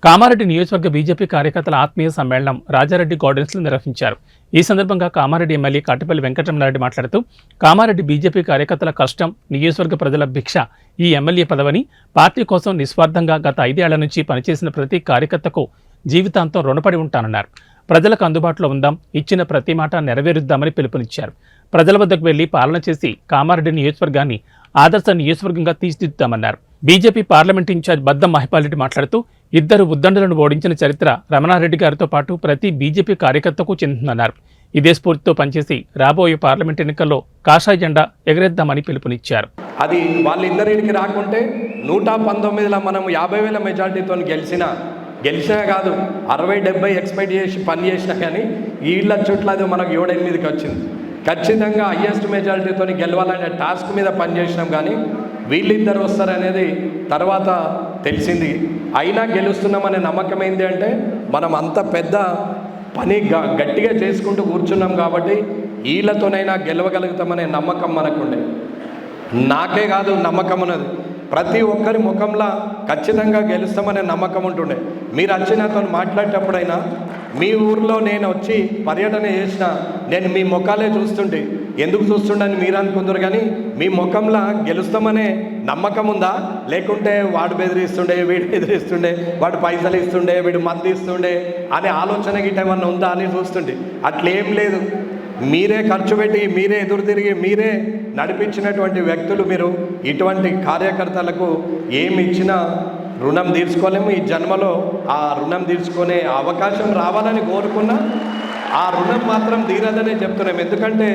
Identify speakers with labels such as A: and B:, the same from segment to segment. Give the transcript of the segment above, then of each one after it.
A: కామారెడ్డి నియోజకవర్గ బీజేపీ కార్యకర్తల ఆత్మీయ సమ్మేళనం రాజారెడ్డి గార్డెన్స్లో నిర్వహించారు. ఈ సందర్భంగా కామారెడ్డి ఎమ్మెల్యే కాటిపల్లి వెంకటరమణారెడ్డి మాట్లాడుతూ, కామారెడ్డి బీజేపీ కార్యకర్తల కష్టం, నియోజకవర్గ ప్రజల భిక్ష ఈ ఎమ్మెల్యే పదవని, పార్టీ కోసం నిస్వార్థంగా గత 5 ఏళ్ల నుంచి పనిచేసిన ప్రతి కార్యకర్తకు జీవితాంతం రుణపడి ఉంటానన్నారు. ప్రజలకు అందుబాటులో ఉందాం, ఇచ్చిన ప్రతి మాట నెరవేరుద్దామని పిలుపునిచ్చారు. ప్రజల వద్దకు వెళ్లి పాలన చేసి కామారెడ్డి నియోజకవర్గాన్ని ఆదర్శ నియోజకవర్గంగా తీర్చిదిద్దామన్నారు. బీజేపీ పార్లమెంట్ ఇన్ఛార్జ్ బద్దం మహిపాల్రెడ్డి మాట్లాడుతూ, 2 ఉద్దండులను ఓడించిన చరిత్ర రమణారెడ్డి గారితో పాటు ప్రతి బీజేపీ కార్యకర్తకు చెందుతుందన్నారు. ఇదే స్ఫూర్తితో పనిచేసి రాబోయే పార్లమెంట్ ఎన్నికల్లో కాషాయ జెండా ఎగరేద్దామని పిలుపునిచ్చారు.
B: అది వాళ్ళిద్దరికి రాకుంటే 119లో మనం 50,000 మెజార్టీతో గెలిచినా కాదు, 60-70 ఎక్స్పెక్ట్ చేసి పని చేసినా కానీ వీళ్ళ చుట్టూ అది మనకు 7-8కి వచ్చింది. ఖచ్చితంగా హయ్యెస్ట్ మెజారిటీతో గెలవాలనే టాస్క్ మీద పనిచేసినాం. కానీ వీళ్ళిద్దరు వస్తారనేది తర్వాత తెలిసింది. అయినా గెలుస్తున్నామనే నమ్మకం ఏంటి అంటే, మనం అంత పెద్ద పని గట్టిగా చేసుకుంటూ కూర్చున్నాం కాబట్టి వీళ్ళతోనైనా గెలవగలుగుతామనే నమ్మకం మనకుండే. నాకే కాదు నమ్మకం ఉన్నది, ప్రతి ఒక్కరి ముఖంలో ఖచ్చితంగా గెలుస్తామనే నమ్మకం ఉంటుండే. మీరు వచ్చి నాతో మాట్లాడేటప్పుడైనా, మీ ఊర్లో నేను వచ్చి పర్యటన చేసిన నేను మీ ముఖాలే చూస్తుంటే, ఎందుకు చూస్తుండని మీరు అనుకుందరు, కానీ మీ ముఖంలో గెలుస్తామనే నమ్మకం ఉందా, లేకుంటే వాడు బెదిరిస్తుండే, వీడు బెదిరిస్తుండే, వాడు పైసలు ఇస్తుండే, వీడు మంది ఇస్తుండే అనే ఆలోచన గిట్ట ఏమన్నా ఉందా అని చూస్తుండే. అట్లేం లేదు. మీరే ఖర్చు పెట్టి, మీరే ఎదురు తిరిగి, మీరే నడిపించినటువంటి వ్యక్తులు మీరు. ఇటువంటి కార్యకర్తలకు ఏమి ఇచ్చినా రుణం తీర్చుకోలేము. ఈ జన్మలో ఆ రుణం తీర్చుకునే అవకాశం రావాలని కోరుకున్నా ఆ రుణం మాత్రం తీరదనే చెప్తున్నాం. ఎందుకంటే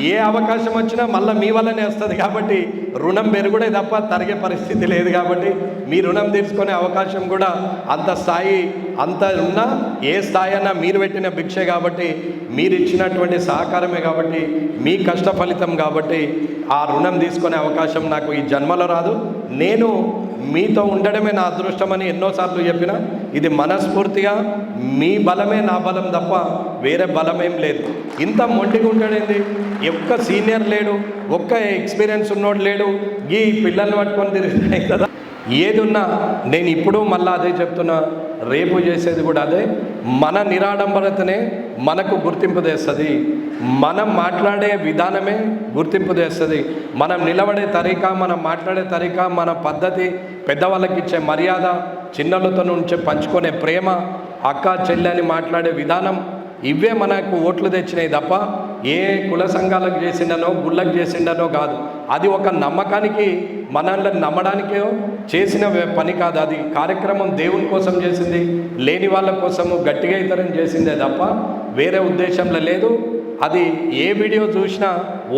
B: ఏ అవకాశం వచ్చినా మళ్ళీ మీ వల్లనే వస్తుంది కాబట్టి రుణం పెరుగుడే తప్ప తరిగే పరిస్థితి లేదు. కాబట్టి మీ రుణం తీర్చుకునే అవకాశం కూడా అంత స్థాయి అంత ఉన్నా, ఏ స్థాయి అన్నా మీరు పెట్టిన భిక్షే కాబట్టి, మీరు ఇచ్చినటువంటి సహకారమే కాబట్టి, మీ కష్ట ఫలితం కాబట్టి ఆ రుణం తీసుకునే అవకాశం నాకు ఈ జన్మలో రాదు. నేను మీతో ఉండడమే నా అదృష్టమని ఎన్నోసార్లు చెప్పిన, ఇది మనస్ఫూర్తిగా మీ బలమే నా బలం తప్ప వేరే బలమేం లేదు. ఇంత మొండిగా ఉంటాడేంది, ఒక్క సీనియర్ లేడు, ఒక్క ఎక్స్పీరియన్స్ ఉన్నోడు లేడు, ఈ పిల్లల్ని పట్టుకొని తిరుగుతాయి కదా. ఏది ఉన్నా నేను ఇప్పుడు మళ్ళీ అదే చెప్తున్నా, రేపు చేసేది కూడా అదే. మన నిరాడంబరతనే మనకు గుర్తింపు తెస్తుంది, మనం మాట్లాడే విధానమే గుర్తింపు తెస్తుంది. మనం నిలబడే తరీకా, మనం మాట్లాడే తరీకా, మన పద్ధతి, పెద్దవాళ్ళకి ఇచ్చే మర్యాద, చిన్నలతో నుంచి పంచుకునే ప్రేమ, అక్క చెల్లెని మాట్లాడే విధానం, ఇవే మనకు ఓట్లు తెచ్చినాయి తప్ప ఏ కుల సంఘాలకు చేసిండనో, గుళ్ళకు చేసిండనో కాదు. అది ఒక నమ్మకానికి, మనల్ని నమ్మడానికే చేసిన పని కాదు. అది కార్యక్రమం దేవుని కోసం చేసింది, లేని వాళ్ళ కోసము గట్టిగా ఇతరం చేసిందే తప్ప వేరే ఉద్దేశంలో లేదు. అది ఏ వీడియో చూసినా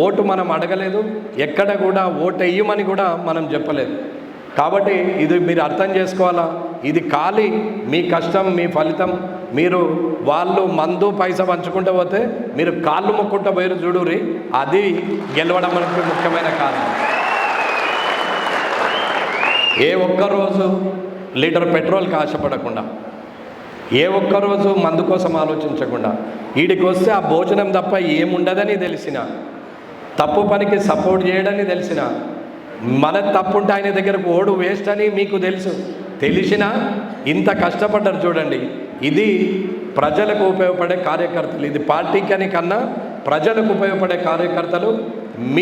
B: ఓటు మనం అడగలేదు, ఎక్కడ కూడా ఓటు వేయమని కూడా మనం చెప్పలేదు. కాబట్టి ఇది మీరు అర్థం చేసుకోవాలా, ఇది ఖాళీ మీ కష్టం, మీ ఫలితం. మీరు వాళ్ళు మందు పైసా పంచుకుంటూ పోతే మీరు కాళ్ళు మొక్కుంటూ పోయి చూడురి, అది గెలవడం మనకి ముఖ్యమైన కారణం. ఏ ఒక్కరోజు లీటర్ పెట్రోల్కి ఆశపడకుండా, ఏ ఒక్కరోజు మందు కోసం ఆలోచించకుండా, వీడికి వస్తే ఆ భోజనం తప్ప ఏముండదని తెలిసిన, తప్పు పనికి సపోర్ట్ చేయడని తెలిసిన, మన తప్పుంటే ఆయన దగ్గరకు ఓడు వేస్ట్ అని మీకు తెలిసినా ఇంత కష్టపడ్డారు చూడండి. ఇది ప్రజలకు ఉపయోగపడే కార్యకర్తలు, ఇది పార్టీకి అని కన్నా ప్రజలకు ఉపయోగపడే కార్యకర్తలు. మీ